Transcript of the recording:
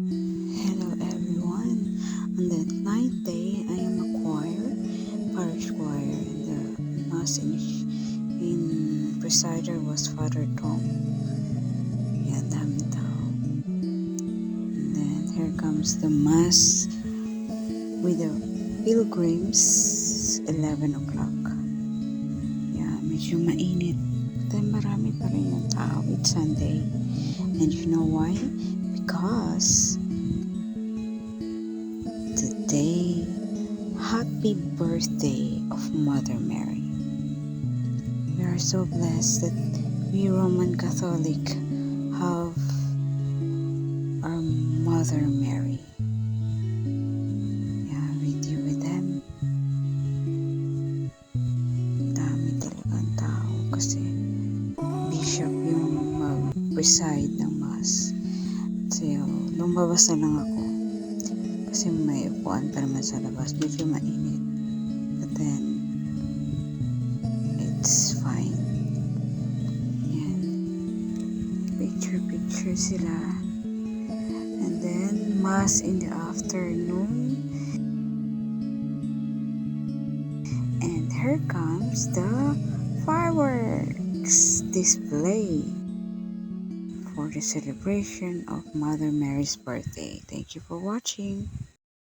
Hello everyone. On the ninth day, I am a parish choir, and the mass in presider was Father Tom. Yeah, dami tao. And then here comes the mass with the pilgrims, 11 o'clock. Yeah, medyo mainit. But marami pa rin yung tao. It's Sunday. And you know why? Because today, happy birthday of Mother Mary. We are so blessed that we Roman Catholic have our Mother Mary. Yeah, with them. Dami talagang tao kasi bishop yung mag-preside ng mass. So, lumabas na lang ako kasi may upuan pa naman sa labas. Medyo mainit. But then, it's fine. Yan. Picture sila. And then, mass in the afternoon. And here comes the fireworks display for the celebration of Mother Mary's birthday. Thank you for watching.